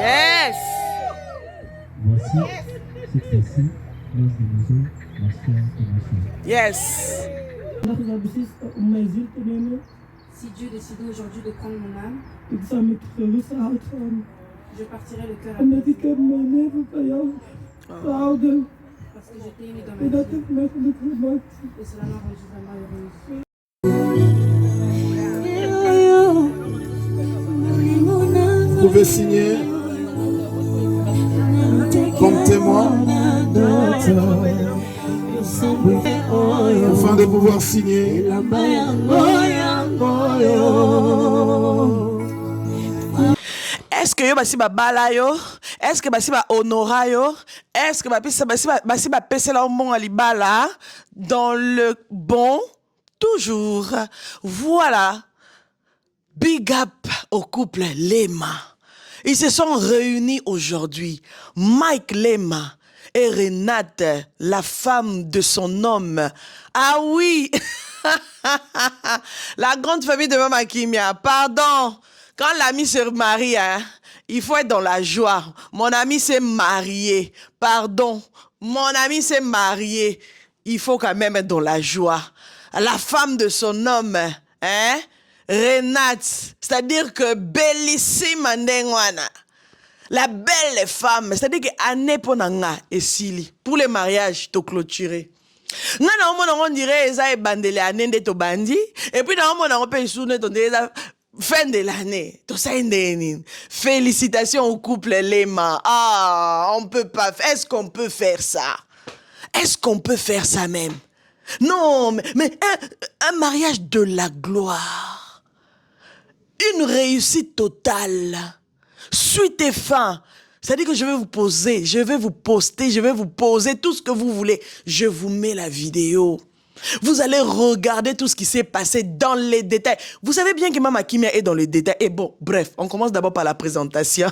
Yes. Voici cette fois-ci l'os de maison, ma soeur et ma fille. Yes. Si Dieu décidait aujourd'hui de prendre mon âme, je partirai le cœur apaisé. Parce que j'étais aimée dans ma vie. Et cela m'a rendu vraiment heureuse. Vous pouvez signer comme témoin afin de pouvoir signer. Est-ce que yo basi ba bala yo? Est-ce que basi ba honora yo? Est-ce que basi ba pesela mon alibala dans le bon toujours? Voilà. Big up au couple Lema. Ils se sont réunis aujourd'hui. Mike Lema et Renate, la femme de son homme. Ah oui! La grande famille de Mama Kimia. Pardon. Quand l'ami se marie, hein, il faut être dans la joie. Mon ami s'est marié. Pardon. Mon ami s'est marié. Il faut quand même être dans la joie. La femme de son homme, hein? Renate, c'est-à-dire que bellissime ndengwana. La belle femme, c'est-à-dire que année ponanga et sili. Pour les mariages, to clôturer. On dirait ça est bandele année de to bandi. Et puis on peut souvenir ton fin de l'année. Tout ça félicitations au couple Lema. Ah, on peut pas. Est-ce qu'on peut faire ça? Est-ce qu'on peut faire ça même? Non, mais un mariage de la gloire. Une réussite totale. Suite et fin. C'est-à-dire que je vais vous poser, je vais vous poster, je vais vous poser tout ce que vous voulez. Je vous mets la vidéo. Vous allez regarder tout ce qui s'est passé dans les détails. Vous savez bien que Mama Kimia est dans les détails. Et bon, bref, on commence d'abord par la présentation.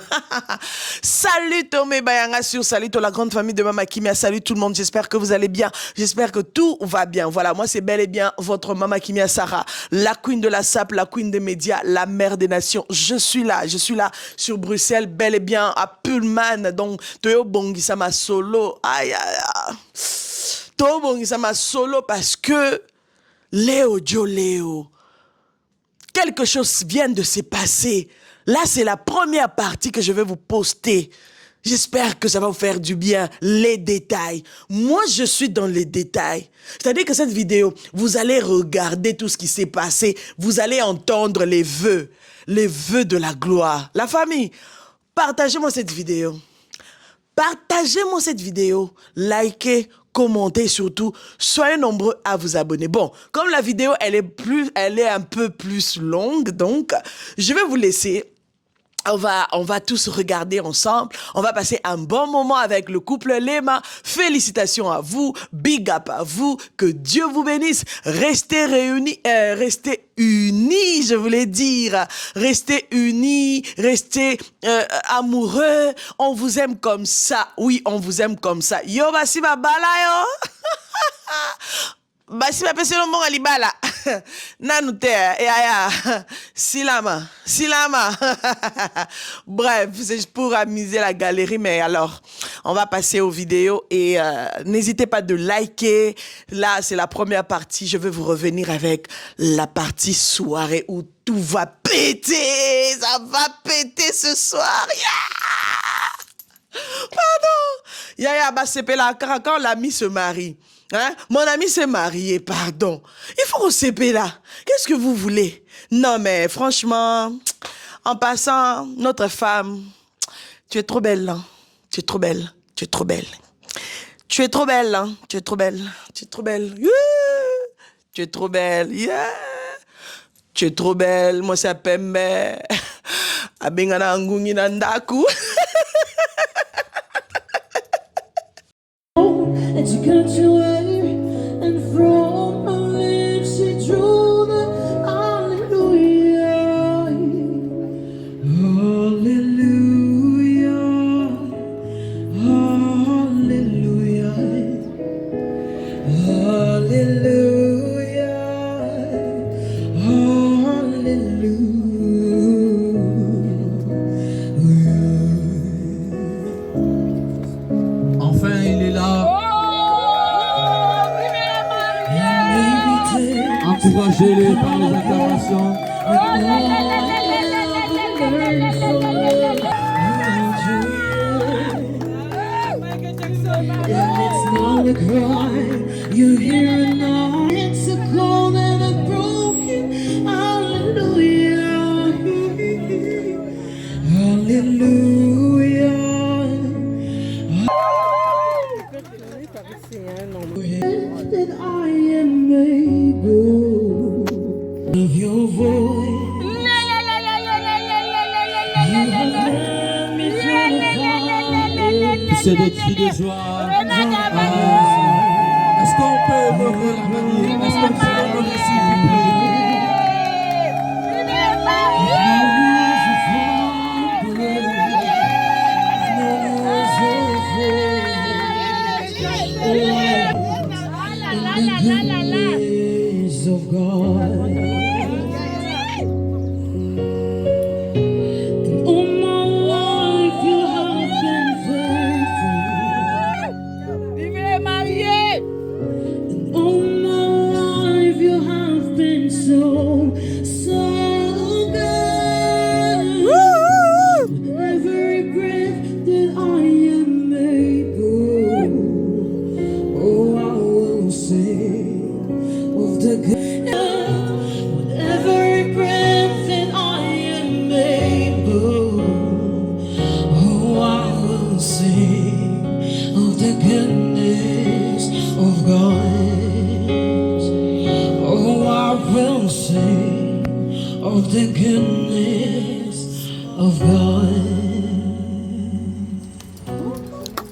Salut Tomé Bayanga sur Salut la grande famille de Mama Kimia. Salut tout le monde, j'espère que vous allez bien. J'espère que tout va bien. Voilà, moi c'est bel et bien votre Mama Kimia Sarah, la queen de la SAP, la queen des médias, la mère des nations. Je suis là sur Bruxelles, bel et bien à Pullman. Donc, Toyo Bongisama solo. Aïe, aïe, aïe. Ça m'a solo parce que Léo, quelque chose vient de se passer. Là, c'est la première partie que je vais vous poster. J'espère que ça va vous faire du bien, les détails. Moi, je suis dans les détails. C'est-à-dire que cette vidéo, vous allez regarder tout ce qui s'est passé. Vous allez entendre les vœux de la gloire. La famille, partagez-moi cette vidéo. Partagez-moi cette vidéo. Likez, commentez surtout, soyez nombreux à vous abonner. Bon, comme la vidéo, elle est un peu plus longue, donc je vais vous laisser. On va tous regarder ensemble. On va passer un bon moment avec le couple Lema. Félicitations à vous. Big up à vous. Que Dieu vous bénisse. Restez réunis, restez unis, je voulais dire. Restez unis, restez amoureux. On vous aime comme ça. Oui, on vous aime comme ça. Yo, basi babala yo. Basi ma pese lombonga libala. Nanute ya silama. Bref, c'est pour amuser la galerie, mais alors on va passer aux vidéos et n'hésitez pas de liker. Là, c'est la première partie. Je vais vous revenir avec la partie soirée où tout va péter. Ça va péter ce soir. Yeah! Pardon. Yaya Basepela, quand l'ami se marie. Hein? Mon ami s'est marié, pardon. Il faut s'éper là. Qu'est-ce que vous voulez? Non, mais franchement, en passant, notre femme, tu es trop belle, hein? Tu es trop belle. Tu es trop belle. Tu es trop belle, hein? Tu es trop belle. Tu es trop belle. Yeah! Tu es trop belle. Yeah! Tu es trop belle. Moi, c'est Pembe. Abengana ngungi nandaku. And she cut you away, and from her lips she drew the hallelujah, hallelujah, hallelujah. Enfin, il est là. Encouragez-les par les acclamations. It's not a cry you hear now. It's a cold and a broken. Hallelujah. Hallelujah. That I am able of your voice. C'est des cris de joie. Est-ce qu'on peut lever la main? Est-ce qu'on peut lever s'il vous Goodness of God. And all my life you have been faithful. And all my life you have been so, so good. Every breath that I am able, oh, I will sing of the good. With every breath that I am able, oh, I will sing of the goodness of God. Oh, I will sing of the goodness of God.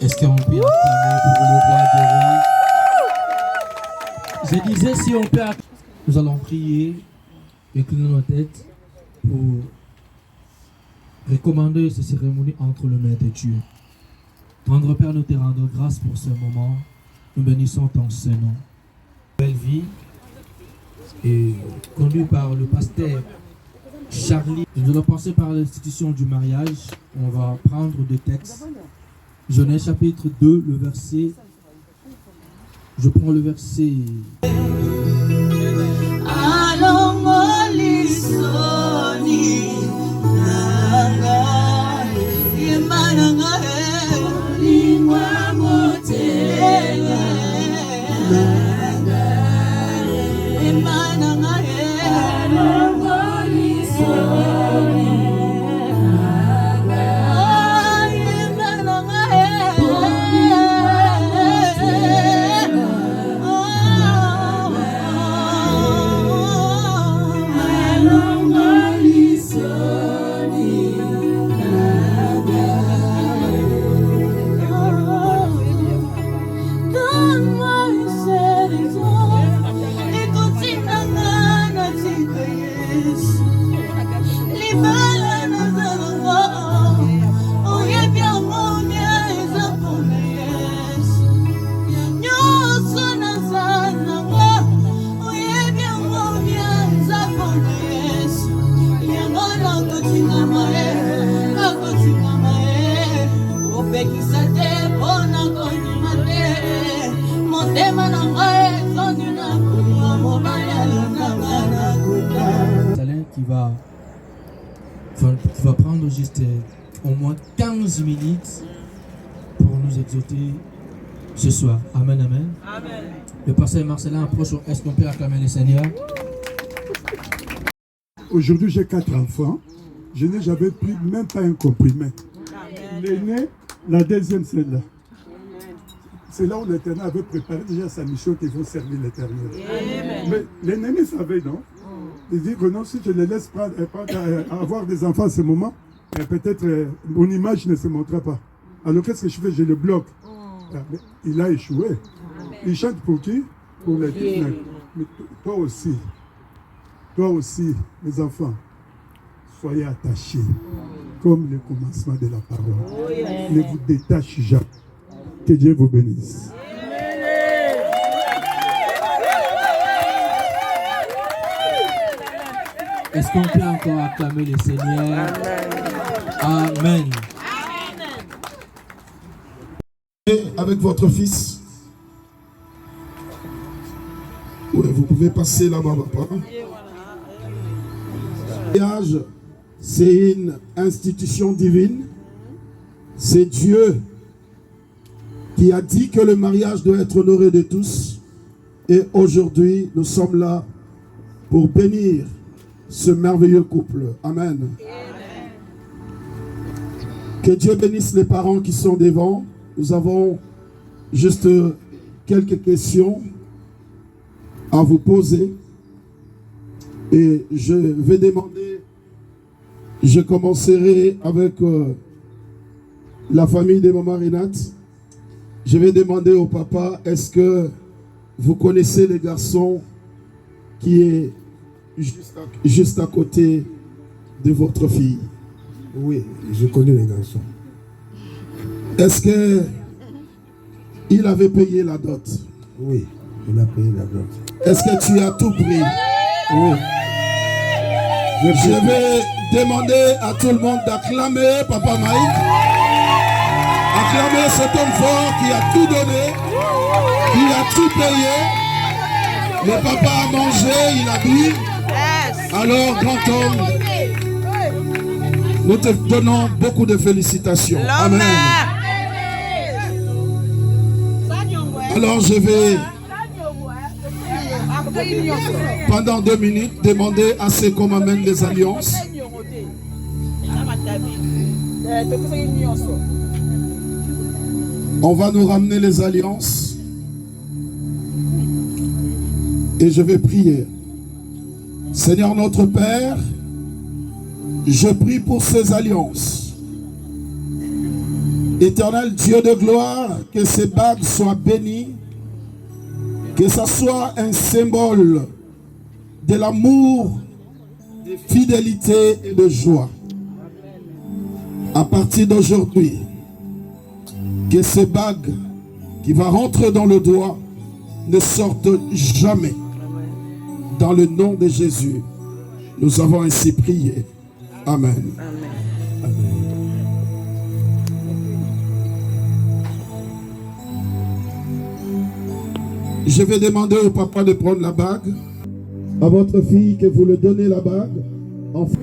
Est-ce qu'on peut acclamer pour le roi des rois? Je disais, si on peut, nous allons prier, incliner nos têtes pour recommander cette cérémonie entre les mains de Dieu. Tendre Père, nous te rendons grâce pour ce moment. Nous bénissons ton Saint-Nom. Belle vie et conduit par le pasteur Charlie. Nous allons passer par l'institution du mariage. On va prendre des textes. Genèse chapitre 2, le verset. Je prends le verset. Qui va prendre juste au moins 15 minutes pour nous exhorter ce soir. Amen, amen. Amen. Le pasteur Marcelin approche. Est-ce qu'on peut acclamer le Seigneur? Aujourd'hui, j'ai 4 enfants. J'avais pris même pas un comprimé. L'aîné, la deuxième, c'est là. C'est là où l'Éternel avait préparé déjà sa mission qu'ils vont servir l'Éternel. Mais l'ennemi savait, non? Il dit que non, si je les laisse avoir des enfants à ce moment, peut-être mon image ne se montrera pas. Alors qu'est-ce que je fais? Je le bloque. Il a échoué. Il chante pour qui? Pour les filles. Mais toi aussi, mes enfants, soyez attachés comme le commencement de la parole. Ne vous détachez jamais. Que Dieu vous bénisse. Est-ce qu'on peut encore acclamer le Seigneur? Amen. Avec votre fils. Oui, vous pouvez passer là-bas, papa. Le mariage, c'est une institution divine. C'est Dieu qui a dit que le mariage doit être honoré de tous. Et aujourd'hui, nous sommes là pour bénir ce merveilleux couple. Amen. Que Dieu bénisse les parents qui sont devant. Nous avons juste quelques questions à vous poser. Et je vais demander, je commencerai avec la famille de Maman Renate. Je vais demander au papa, est-ce que vous connaissez le garçon qui est juste à côté de votre fille? Oui, je connais les garçons. Est-ce que il avait payé la dot? Oui, il a payé la dot. Est-ce que tu as tout pris? Oui. Je vais demander à tout le monde d'acclamer Papa Mike. Acclamer cet homme fort qui a tout donné, qui a tout payé. Le papa a mangé, il a bu. Alors, grand homme, nous te donnons beaucoup de félicitations. Amen. Alors, je vais, pendant 2 minutes, demander à ceux qu'on m'amène les alliances. On va nous ramener les alliances. Et je vais prier. Seigneur notre Père, je prie pour ces alliances. Éternel Dieu de gloire, que ces bagues soient bénies, que ça soit un symbole de l'amour, de fidélité et de joie. À partir d'aujourd'hui, que ces bagues qui vont rentrer dans le doigt ne sortent jamais. Dans le nom de Jésus, nous avons ainsi prié. Amen. Je vais demander au papa de prendre la bague. À votre fille que vous lui donnez la bague. Enfin.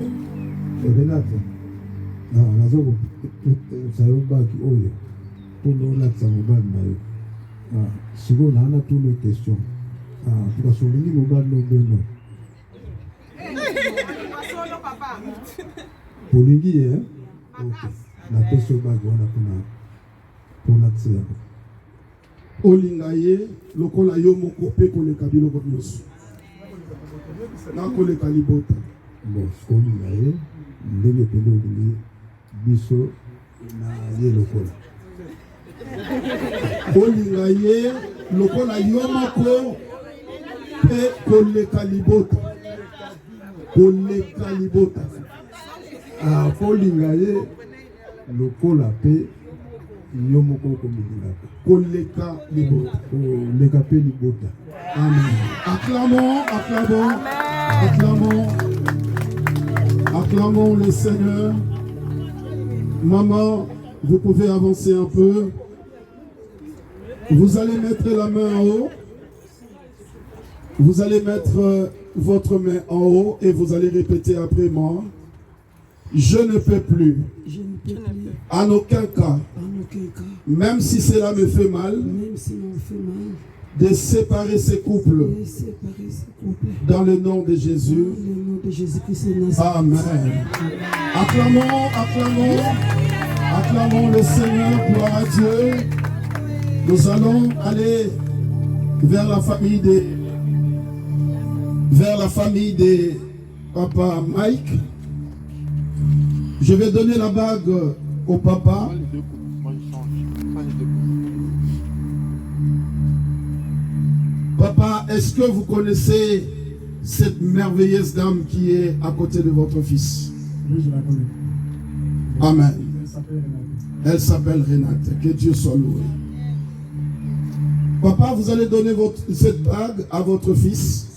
Renate, nazo sayo baki oyo pour nous lakisa mobali na yo. Sikoyo naana tous les questions. Parce olingi mobali no beno. Olingi ye? Ok. Napesi yo baki wana mpona lakisa yango. Olinga ye lokola yo moko pe koleka biloko nyonso. Nakoleka libota. Bon, olinga ye ndenge pende olingi biso na ye lokola. Olinga ye lokola yo moko pe koleka libota. Koleka libota. Olinga ye lokola pe yo moko komilingaka. Koleka libota. Koleka pe libota. Amen. Acclamons, acclamons, acclamons, acclamons le Seigneur. Maman, vous pouvez avancer un peu. Vous allez mettre la main en haut. Vous allez mettre votre main en haut et vous allez répéter après moi. Je ne peux plus, Je ne peux plus, en aucun cas, en aucun cas, même si cela me fait mal, même si on fait mal, de séparer ces couples de séparer ce couple. dans le nom de Jésus. Dans le nom de Jésus-Christ de Nazareth. Amen. Acclamons, acclamons, acclamons le Seigneur, gloire à Dieu. Nous allons aller vers la famille de Papa Mike. Je vais donner la bague au papa. Papa, est-ce que vous connaissez cette merveilleuse dame qui est à côté de votre fils? Oui, je la connais. Amen. Elle s'appelle Renate. Elle s'appelle Renate. Que Dieu soit loué. Papa, vous allez donner cette bague à votre fils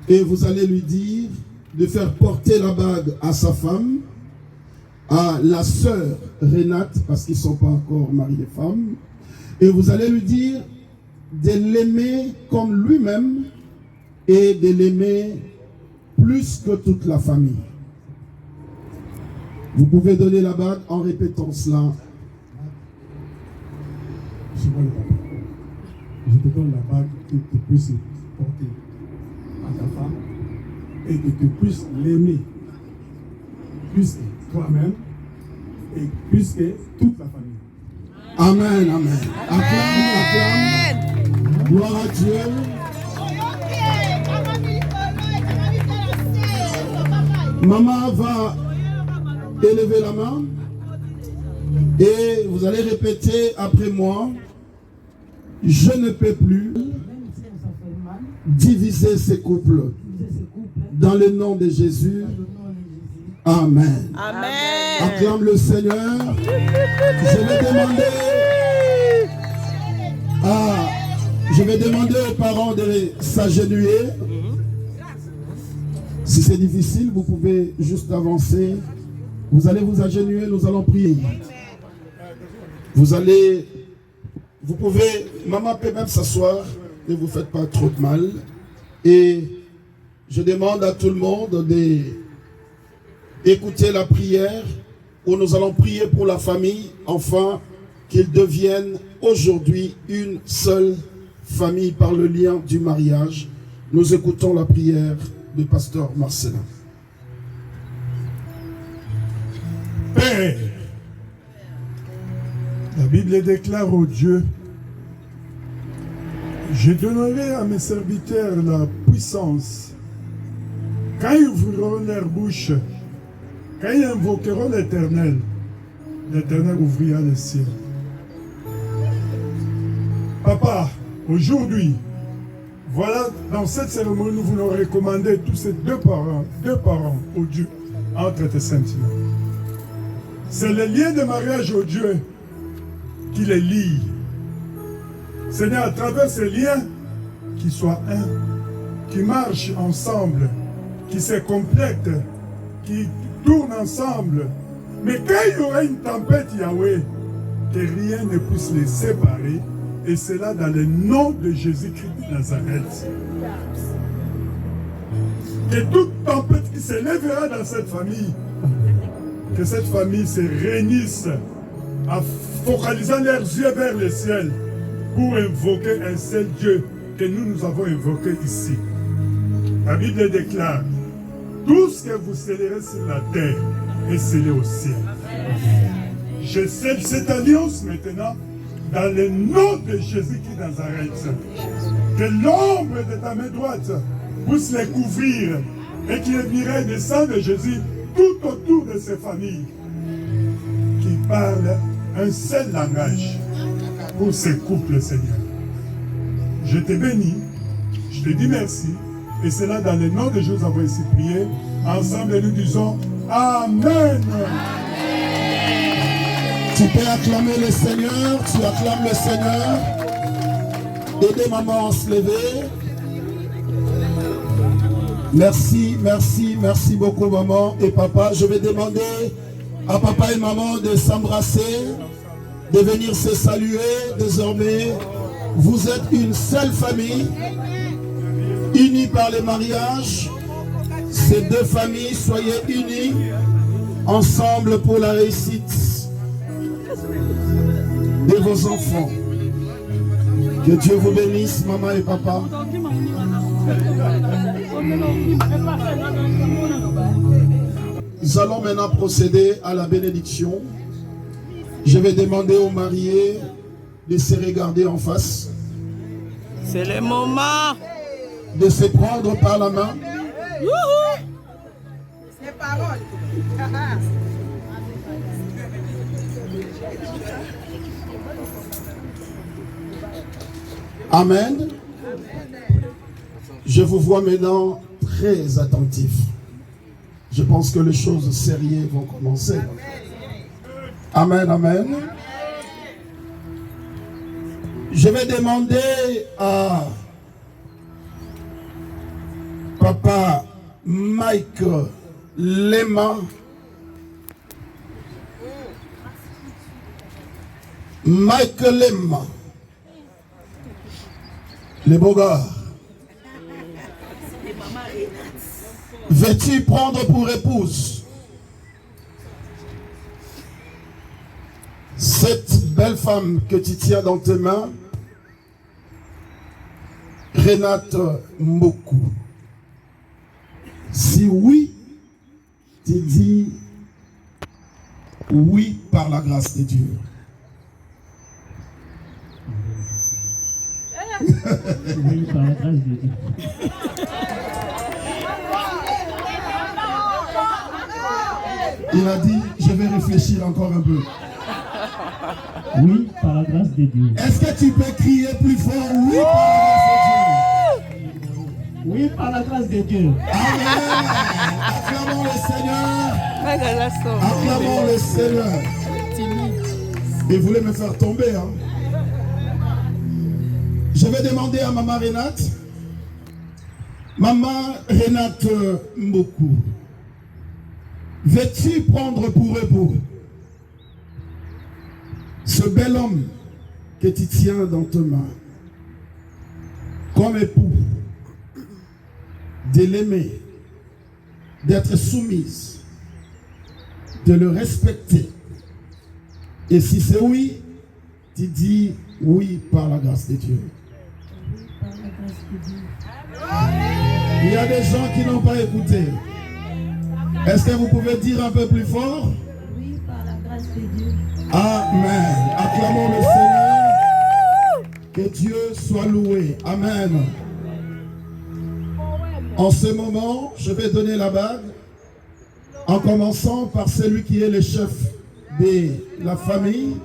et vous allez lui dire de faire porter la bague à sa femme, à la sœur Renate, parce qu'ils ne sont pas encore mariés femmes, et vous allez lui dire de l'aimer comme lui-même et de l'aimer plus que toute la famille. Vous pouvez donner la bague en répétant cela. Je te donne la bague que tu puisses porter à ta femme et que tu puisses l'aimer plus que toi-même et plus que toute la famille. Amen, amen. Acclame, acclame. Gloire à Dieu. Maman va élever la main et vous allez répéter après moi. Je ne peux plus diviser ces couples. Dans le nom de Jésus. Amen. Amen. Acclame le Seigneur. Je vais demander aux parents de s'agenouiller. Si c'est difficile, vous pouvez juste avancer. Vous allez vous agenouiller, nous allons prier. Vous pouvez, maman peut même s'asseoir, ne vous faites pas trop de mal. Et je demande à tout le monde d'écouter la prière où nous allons prier pour la famille, afin qu'ils deviennent aujourd'hui une seule famille par le lien du mariage. Nous écoutons la prière du pasteur Marcelin. Père, la Bible déclare au Dieu: je donnerai à mes serviteurs la puissance. Quand ils ouvriront leur bouche, quand ils invoqueront l'Éternel, l'Éternel ouvrira le ciel. Papa, aujourd'hui, voilà, dans cette cérémonie, nous voulons recommander tous ces deux parents au Dieu, entre tes saintes mains. C'est le lien de mariage au Dieu qui les lie. Seigneur, à travers ces liens, qu'ils soient un, qui marchent ensemble, qui se complètent, qui tournent ensemble. Mais quand il y aura une tempête, Yahweh, que rien ne puisse les séparer, et cela dans le nom de Jésus-Christ de Nazareth. Que toute tempête qui s'élèvera dans cette famille, que cette famille se réunisse en focalisant leurs yeux vers le ciel pour invoquer un seul Dieu que nous avons invoqué ici. La Bible déclare: tout ce que vous scellérez sur la terre est scellé au ciel. Je scelle cette alliance maintenant dans le nom de Jésus-Christ de Nazareth. Que l'ombre de ta main droite puisse les couvrir et qu'il y ait une miraille de sang de Jésus tout autour de ces familles qui parlent un seul langage pour ces couples, Seigneur. Je te bénis, je te dis merci, et c'est là dans le nom de Jésus nous avons ici prié. Ensemble, nous disons Amen. Tu peux acclamer le Seigneur, tu acclames le Seigneur. Aidez maman à se lever. Merci, merci, merci beaucoup maman et papa. Je vais demander à papa et maman de s'embrasser, de venir se saluer. Désormais, vous êtes une seule famille, unie par le mariage. Ces deux familles, soyez unies ensemble pour la réussite de vos enfants. Que Dieu vous bénisse, maman et papa. Nous allons maintenant procéder à la bénédiction. Je vais demander aux mariés de se regarder en face. C'est le moment. De se prendre par la main. Les paroles. Amen. Je vous vois maintenant très attentif. Je pense que les choses sérieuses vont commencer. Amen, amen. Je vais demander à papa Mike Lema. Mike Lema. Les beaux gars. Veux-tu prendre pour épouse cette belle femme que tu tiens dans tes mains, Renate Mboku? Si oui, tu dis oui par la grâce de Dieu. Oui, par la grâce de Dieu. Il a dit, je vais réfléchir encore un peu. Oui, par la grâce de Dieu. Est-ce que tu peux crier plus fort, oui par la grâce de Dieu? Oui, par la grâce de Dieu. Amen. Acclamons le Seigneur. Acclamons le Seigneur. Il voulait me faire tomber. Hein. Je vais demander à Maman Renate. Maman Renate Mboku. Veux-tu prendre pour époux ce bel homme que tu tiens dans tes mains comme époux, de l'aimer, d'être soumise, de le respecter? Et si c'est oui, tu dis oui par la grâce de Dieu. Il y a des gens qui n'ont pas écouté. Est-ce que vous pouvez dire un peu plus fort? Oui, par la grâce de Dieu. Amen. Acclamons le Seigneur. Que Dieu soit loué. Amen. En ce moment, je vais donner la bague en commençant par celui qui est le chef de la famille.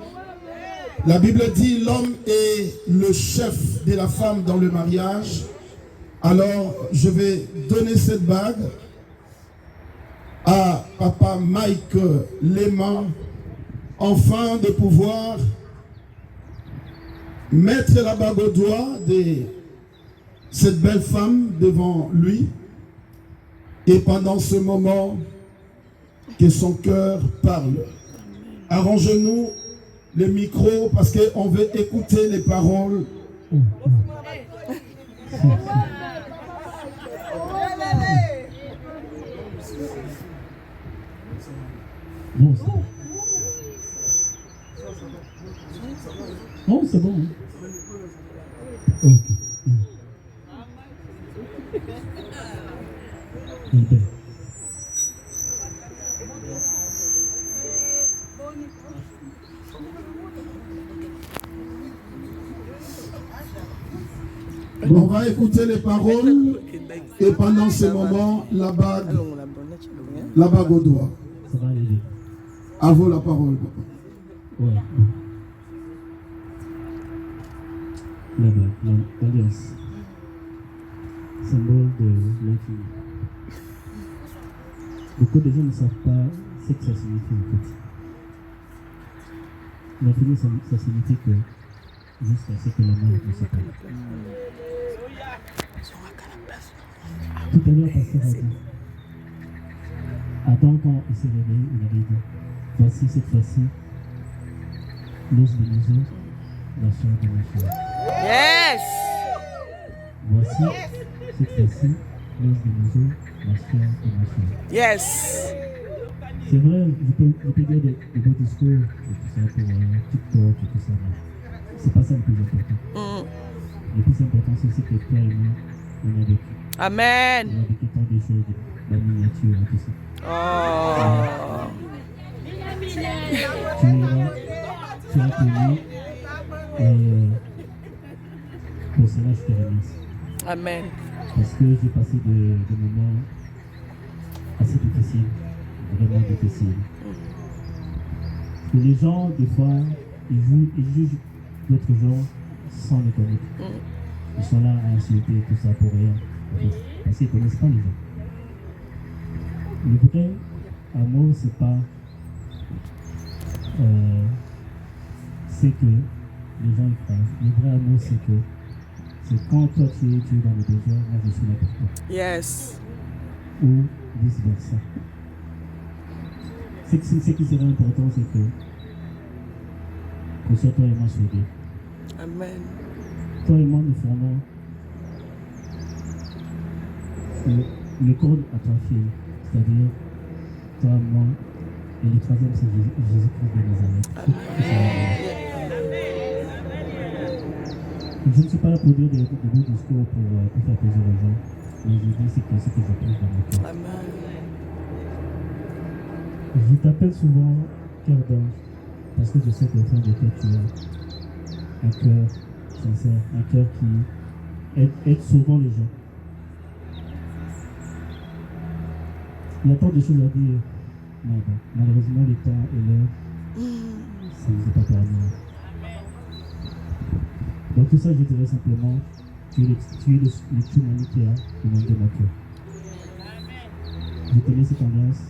La Bible dit l'homme est le chef de la femme dans le mariage. Alors, je vais donner cette bague à Papa Mike Lema, afin de pouvoir mettre la bague au doigt de cette belle femme devant lui. Et pendant ce moment, que son cœur parle. Arrange-nous le micro parce qu'on veut écouter les paroles. Non, c'est bon. Non, c'est bon. Hein. Ok. Hyper. On va écouter les paroles et pendant ce moment, la bague au doigt. Ça va aller. À vous la parole, papa. Ouais. L'alliance. Symbole de l'infini. Beaucoup de gens ne savent pas ce que ça signifie en fait. L'infini, ça signifie que jusqu'à ce que la mort ne sépare. Tout à l'heure, pasteur a dit, Adam, quand il s'est réveillé, il avait dit, voici cette fois-ci, l'os de nos os, la chair de ma chair. Yes. Voici cette fois-ci, l'os de nos os, la chair de ma chair. Yes. C'est vrai, je peux dire des beaux discours, et tout ça pour TikTok et tout ça, mais c'est pas ça le plus important. Le plus important, c'est ce que toi et moi, on a vécu. Amen. On a vécu tant de choses, la miniature et tout ça. Oh. Tu es là, tu as connu, et pour cela, je te remercie. Amen. Parce que j'ai passé des moments assez difficiles, vraiment difficiles. Et les gens, des fois, ils jugent d'autres gens sans les connaître. Ils sont là à insulter tout ça pour rien. Parce qu'ils ne connaissent pas les gens. Le vrai amour, c'est pas c'est que les gens y croient. Le vrai amour, c'est quand toi tu es dans le besoin, moi je suis là pour toi. Yes. ou vice-versa. Ce qui serait important, c'est que soit toi et moi soudés. Amen. Toi et moi, nous formons le corps à ta fille, c'est-à-dire toi, moi, et le troisième, c'est Jésus-Christ de Nazareth. Je ne suis pas là pour dire des beaux discours pour faire plaisir aux gens, mais je dis ce que je pense dans mon cœur. Amen. Je t'appelle souvent cœur d'ange, parce que je sais qu'au fond de toi, tu as un cœur sincère, un cœur qui aide souvent les gens. Il y a tant de choses à dire, mais bon, malheureusement, le temps et l'heure, ça ne nous est pas permis. Donc tout ça, je dirais simplement, tu es le Tsunami qui a inondé mon cœur. Je tenais cette ambiance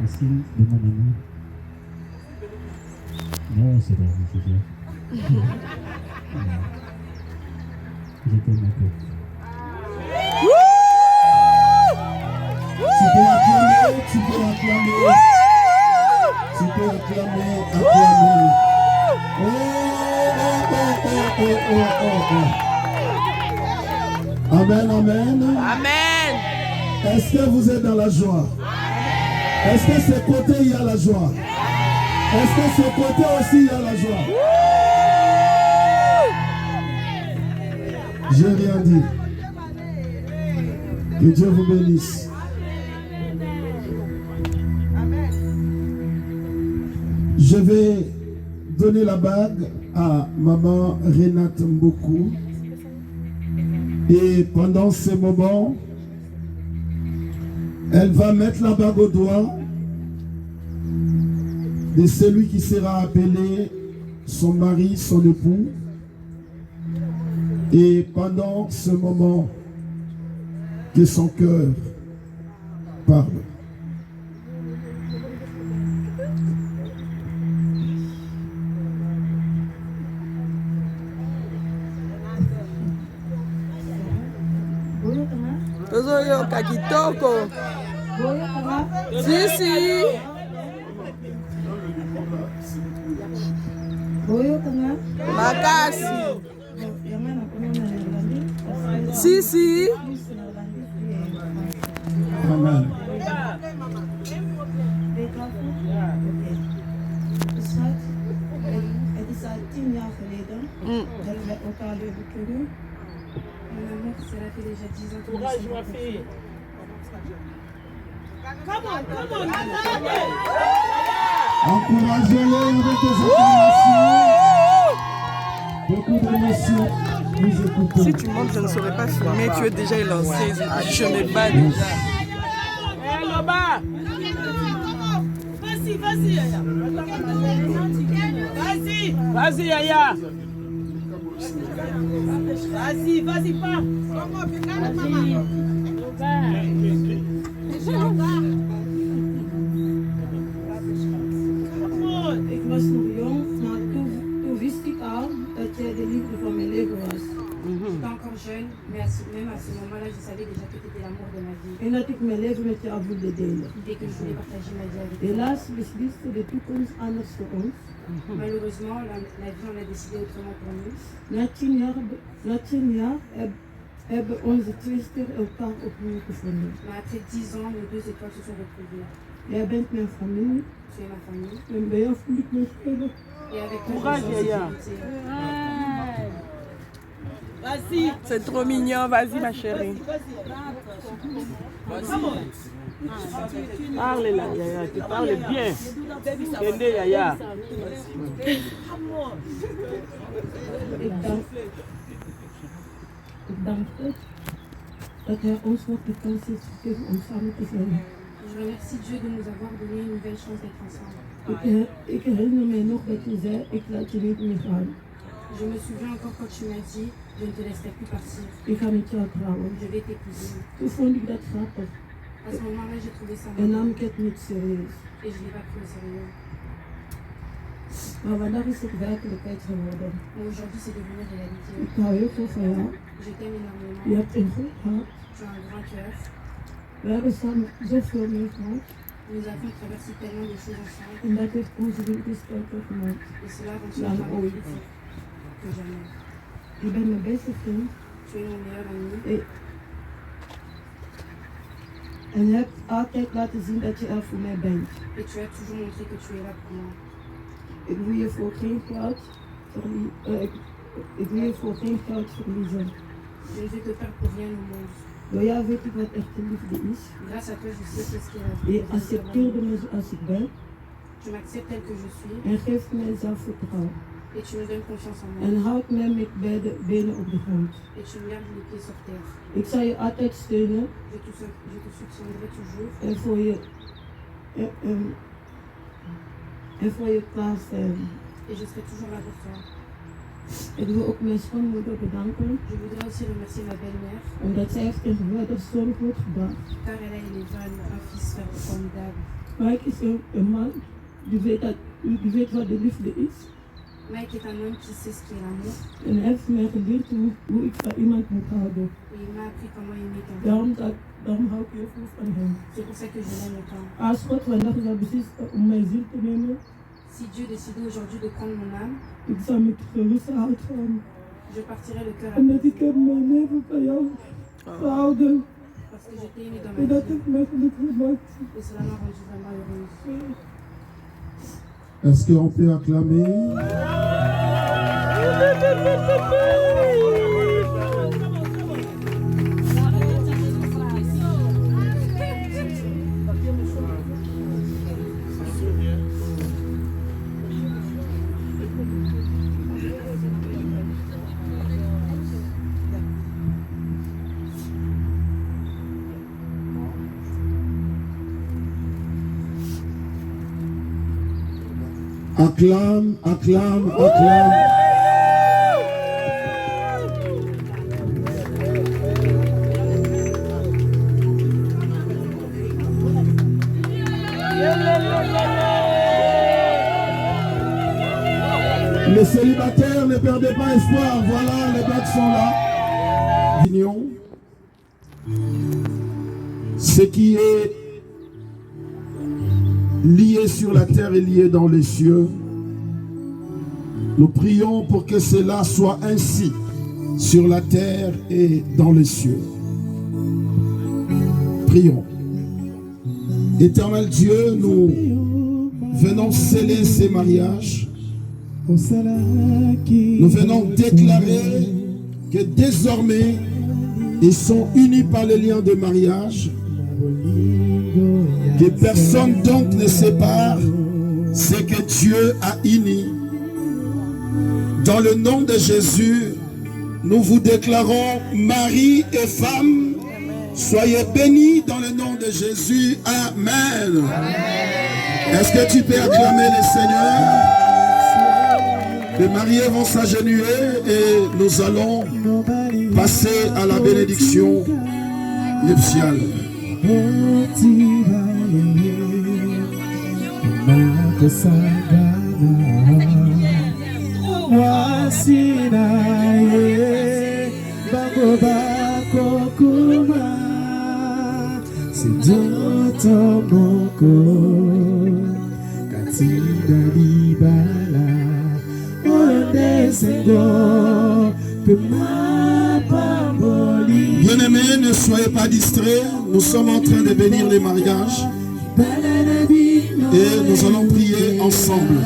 en signe de mon ami. Non, c'est vrai, je sais. Je t'aime mon cœur. Tu peux acclamer, tu peux acclamer. Tu peux acclamer, acclamer. Amen, amen. Amen. Est-ce que vous êtes dans la joie? Est-ce que ce côté il y a la joie? Est-ce que ce côté aussi il y a la joie? J'ai rien dit. Que Dieu vous bénisse. Je vais donner la bague à maman Renate Mboku. Et pendant ce moment, elle va mettre la bague au doigt de celui qui sera appelé son mari, son époux. Et pendant ce moment, que son cœur parle. Tozoyoka kitoko. Sisi. Makasi. Sisi. Amen. Het is al 10 jaar geleden dat we elkaar leren kennen. Mon amour, cela fait déjà 10 ans que nous sommes rencontrés. Encouragez-les avec des acclamations. Beaucoup d'émotions. Nous écoutons. Si tu montes, je ne saurais pas filmer. Tu es déjà lancé. Je me bats déjà. Vas-y, Yaya. Vas-y, pas. Ik was nog jong, maar toen wist ik al dat jij de liefde van mijn leven was. J'étais encore jeune, mais même à ce moment-là, je savais déjà que tu étais l'amour de ma vie. En dat ik mijn leven met jou wilde delen. Dès que je voulais partager ma vie avec toi. Helaas besliste de toekomst anders voor ons. Malheureusement, la vie, on a décidé autrement pour nous. Na 10 jaar hebben onze twee sterren elkaar opnieuw gevonden. Mais après 10 ans, nos deux étoiles se sont retrouvées. Jij bent mijn familie. Tu es ma famille. En bij jou voel ik me veilig. Et avec toi, Courage, je me Yaya. sens en sécurité. Vas-y. C'est trop mignon. Vas-y, ma chérie. Parle là, Yaya. Tu parles bien. Kende, Yaya. Ik dank God dat hij ons nog de kans heeft gegeven om samen te zijn. Je remercie Dieu de nous avoir donné une nouvelle chance d'être ensemble. Ik herinner mij nog dat je zei, ik laat je niet meer gaan. Je me souviens encore quand tu m'as dit, je ne te laisserai plus partir. Ik ga met jou trouwen. Je vais t'épouser. Toen vond ik dat grappig À ce moment-là, j'ai trouvé ça en nam marrant ik het niet serieus. et je ne l'ai pas pris au sérieux. Maar vandaag is het werkelijkheid geworden. Mais aujourd'hui, c'est devenu réalité. Ik hou heel veel van jou. Je t'aime énormément. Je hebt een goed hart. Tu as un grand cœur. We hebben samen zoveel meegemaakt. Nous avons traversé tellement de choses ensemble. En dat heeft onze liefde sterker gemaakt Et cela rend dan jamais ooit. plus fort que jamais. Je bent mijn beste vriend. Tu es mon meilleur ami. En je hebt altijd laten zien dat je er voor mij bent. Et tu as toujours montré que tu es là pour moi. Ik wil je voor geen geld verliezen. Je ne vais te faire pour rien au monde. Door jou weet ik wat echte liefde is. Grâce à toi, je sais qu'est-ce qu'il y a. Je accepteerde me zoals ik ben. Tu m'acceptes tel que je suis. En geeft mij zelfvertrouwen. Et tu me donnes confiance en moi. En houdt mij met beide benen op de grond. Et tu me gardes les pieds sur terre. Ik zal je altijd steunen. Je te soutiendrai toujours. En voor je klaar zijn. Et je serai toujours là pour toi. Ik wil ook mijn schoonmoeder bedanken. Je voudrais aussi remercier ma belle-mère. Omdat zij heeft een geweldig zoon voortgebracht. Car elle a élevé un fils formidable. Mike is een man die weet wat de liefde is. Mike est un homme qui sait ce qu'est l'amour. En hij heeft mij geleerd hoe ik van iemand moet houden. Et il m'a appris comment aimer quelqu'un. Daarom hou ik heel veel van hem. C'est pour ça que je l'aime autant. Als God vandaag zou beslissen om mijn ziel te nemen, Si Dieu décidait aujourd'hui de prendre mon âme, ik zou met gerust hart gaan. je partirai le cœur Omdat ik apaisé. heb mijn leven van jou gehouden. Parce que je t'ai aimé dans En ma dat vie. heeft mij gelukkig gemaakt. Et cela m'a rendu vraiment heureuse. Est-ce qu'on peut acclamer? Acclame, acclame, acclame. Les célibataires, ne perdez pas espoir. Voilà, les gars sont là. Ce qui est lié sur la terre et lié dans les cieux. Nous prions pour que cela soit ainsi sur la terre et dans les cieux. Prions. Éternel Dieu, nous venons sceller ces mariages. Nous venons déclarer que désormais, ils sont unis par les liens de mariage. Que personne donc ne sépare ce que Dieu a uni. Dans le nom de Jésus, nous vous déclarons mari et femme. Soyez bénis dans le nom de Jésus. Amen. Est-ce que tu peux acclamer le Seigneur? Les mariés vont s'agenouiller et nous allons passer à la bénédiction nuptiale. Bien-aimés, ne soyez pas distraits. Nous sommes en train de bénir les mariages. Et nous allons prier ensemble.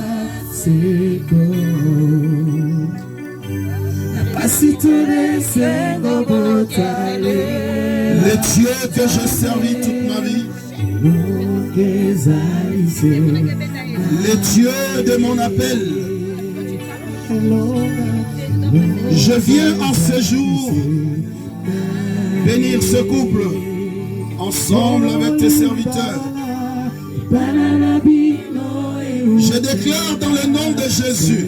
Le Dieu que je servis toute ma vie. Le Dieu de mon appel. Je viens en ce jour bénir ce couple ensemble avec tes serviteurs. Je déclare dans le nom de Jésus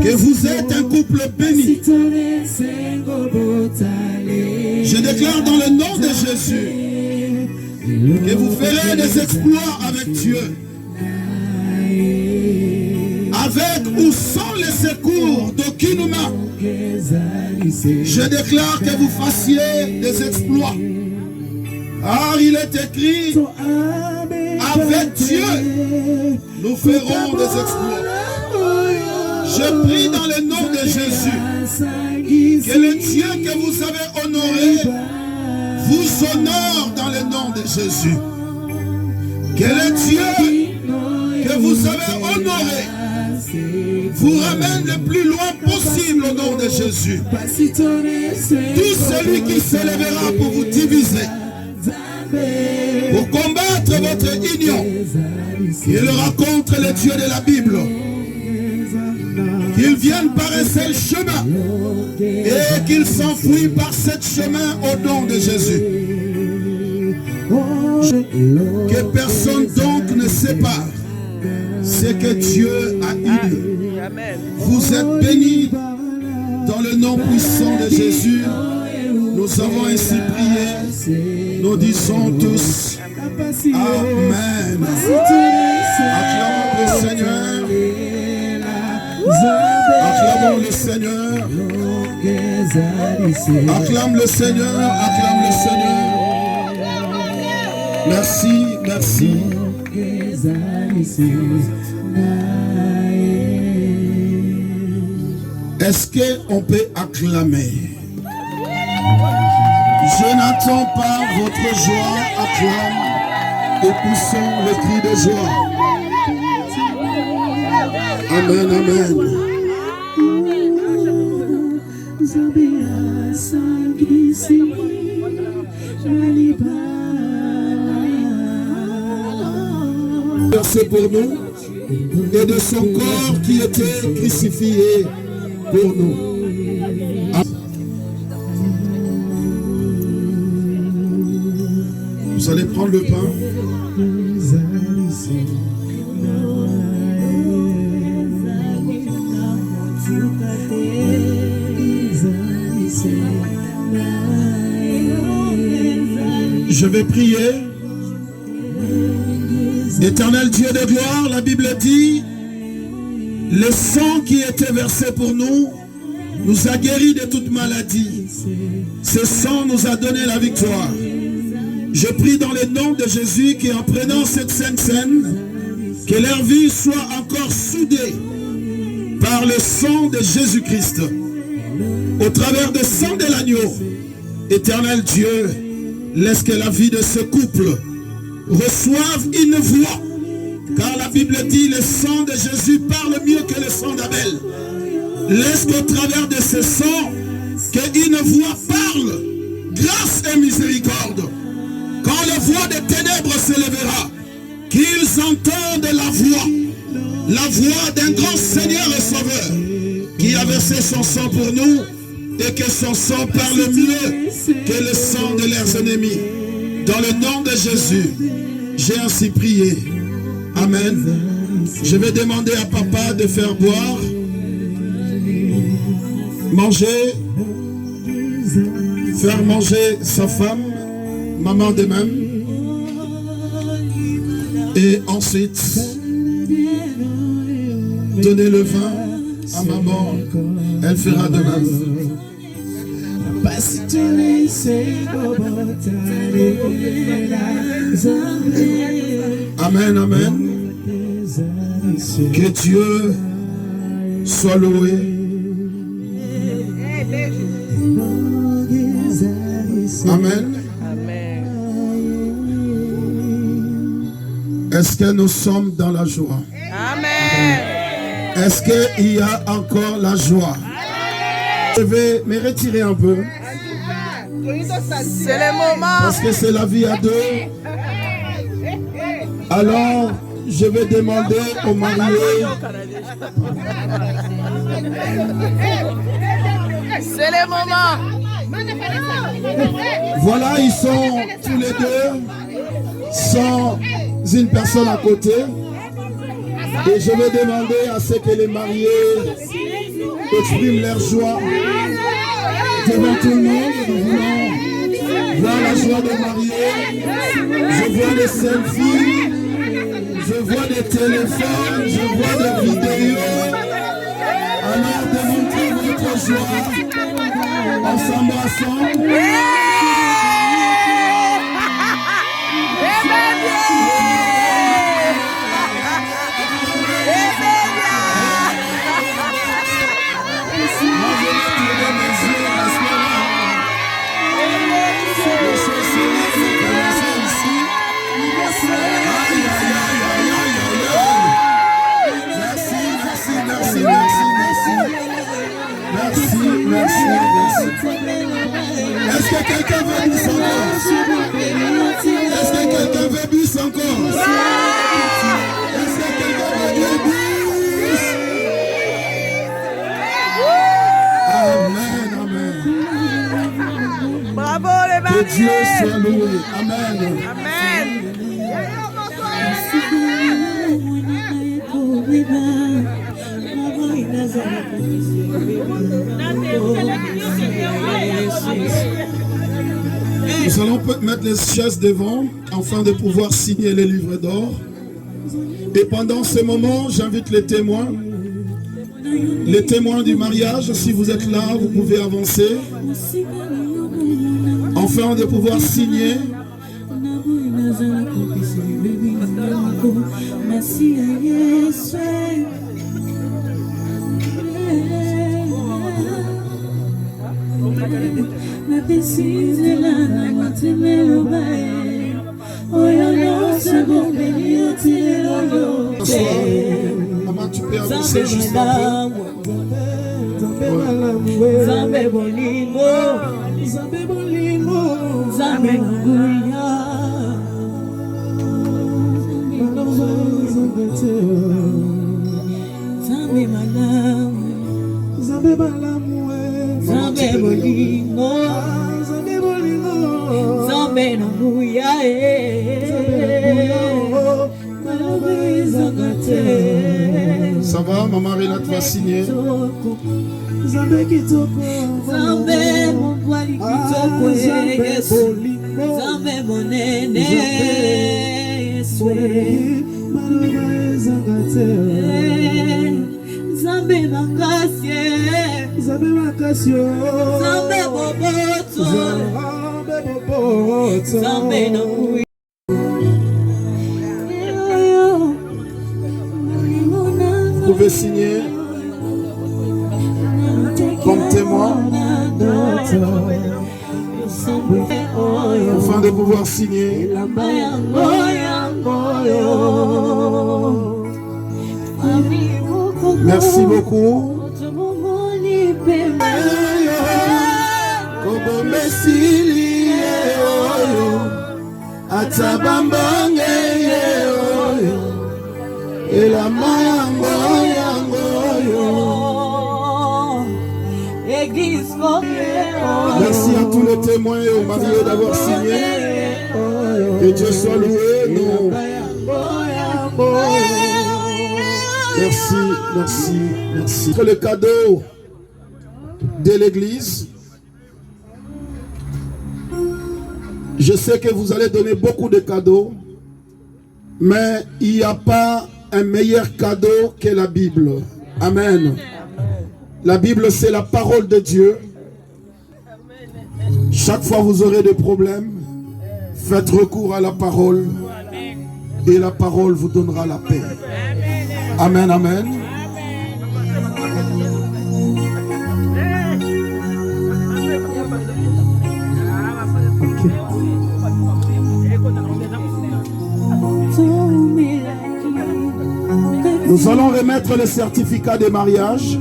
que vous êtes un couple béni. Je déclare dans le nom de Jésus que vous ferez des exploits avec Dieu. Avec ou sans les secours d'aucune main. Je déclare que vous fassiez des exploits. Car il est écrit, avec Dieu, nous ferons des exploits. Je prie dans le nom de Jésus que le Dieu que vous avez honoré vous honore dans le nom de Jésus. Que le Dieu que vous avez honoré vous ramène le plus loin possible au nom de Jésus. Tout celui qui s'élèvera pour vous diviser, pour combattre votre union, qu'il rencontre le Dieu de la Bible, qu'il vienne par un seul chemin et qu'il s'enfuit par ce chemin au nom de Jésus. Que personne donc ne sépare ce que Dieu a uni. Vous êtes bénis dans le nom puissant de Jésus. Nous avons ainsi prié. Nous disons tous Amen. Acclamons le Seigneur. Acclamons le Seigneur. Acclame le Seigneur. Acclame le Seigneur. Merci, merci. Est-ce qu'on peut acclamer? Je n'attends pas votre joie, acclame et poussons le cri de joie. Amen, amen. C'est pour nous et de son corps qui était crucifié pour nous. Vous allez prendre le pain. Je vais prier. Éternel Dieu de gloire, la Bible dit, le sang qui était versé pour nous, nous a guéris de toute maladie. Ce sang nous a donné la victoire. Je prie dans le nom de Jésus qu'en prenant cette sainte scène, que leur vie soit encore soudée par le sang de Jésus-Christ. Au travers du sang de l'agneau, éternel Dieu, laisse que la vie de ce couple reçoivent une voix, car la Bible dit le sang de Jésus parle mieux que le sang d'Abel. Laisse qu'au travers de ce sang, qu'une voix parle, grâce et miséricorde. Quand la voix des ténèbres s'élèvera, qu'ils entendent la voix d'un grand Seigneur et Sauveur, qui a versé son sang pour nous, et que son sang parle mieux que le sang de leurs ennemis. Dans le nom de Jésus, j'ai ainsi prié. Amen. Je vais demander à papa de faire boire, manger, faire manger sa femme, maman de même. Et ensuite, donner le vin à maman. Elle fera de même. Amen, amen. Que Dieu soit loué. Amen. Est-ce que nous sommes dans la joie? Amen. Est-ce qu'il y a encore la joie? Je vais me retirer un peu. C'est le moment. Parce que c'est la vie à deux. Alors, je vais demander aux mariés. C'est le moment. Voilà, ils sont tous les deux sans une personne à côté. Et je vais demander à ce que les mariés expriment leur joie devant tout le monde. Nous voulons voir la joie des mariés. Je vois des selfies, je vois des téléphones, je vois des vidéos. Alors démontrez votre joie en s'embrassant. merci, merci. Est-ce que quelqu'un veut bis encore? Est-ce que quelqu'un veut bis encore? Est-ce que quelqu'un veut bis? Amen, amen. Bravo les mariés. Que Dieu soit loué. Amen. Amen. Nous allons mettre les chaises devant afin de pouvoir signer les livres d'or. Et pendant ce moment, j'invite les témoins du mariage. Si vous êtes là, vous pouvez avancer afin de pouvoir signer. Maman, tu peux avancer juste un peu. Ça va, maman Renate va signer. Vous pouvez signer comme témoin afin de pouvoir signer. Merci beaucoup. Merci à tous les témoins et aux mariés d'avoir signé. Que Dieu soit loué. Nous. Merci, merci, merci. Le cadeau de l'église. Je sais que vous allez donner beaucoup de cadeaux, mais il n'y a pas un meilleur cadeau que la Bible. Amen. La Bible, c'est la parole de Dieu. Chaque fois que vous aurez des problèmes, faites recours à la parole et la parole vous donnera la paix. Amen, amen. Nous allons remettre le certificat de mariage.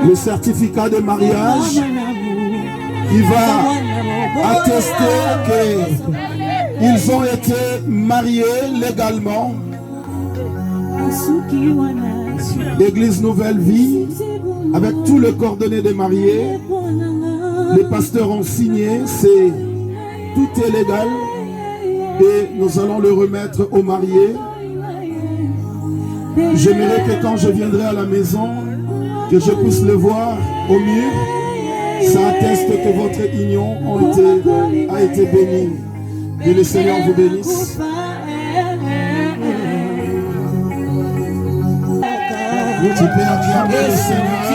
Le certificat de mariage qui va attester qu'ils ont été mariés légalement. L'église Nouvelle Vie, avec tous les coordonnées des mariés, les pasteurs ont signé, tout est légal et nous allons le remettre aux mariés. J'aimerais que quand je viendrai à la maison, que je puisse le voir au mur. Ça atteste que votre union a été bénie. Que le Seigneur vous bénisse. Tu peux acclamer le Seigneur.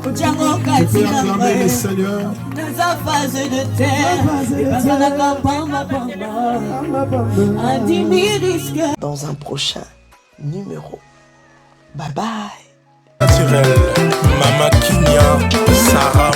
Tu peux acclamer le Seigneur. Dans un prochain numéro. Bye bye. Naturel, Mama Kinya, Sarah.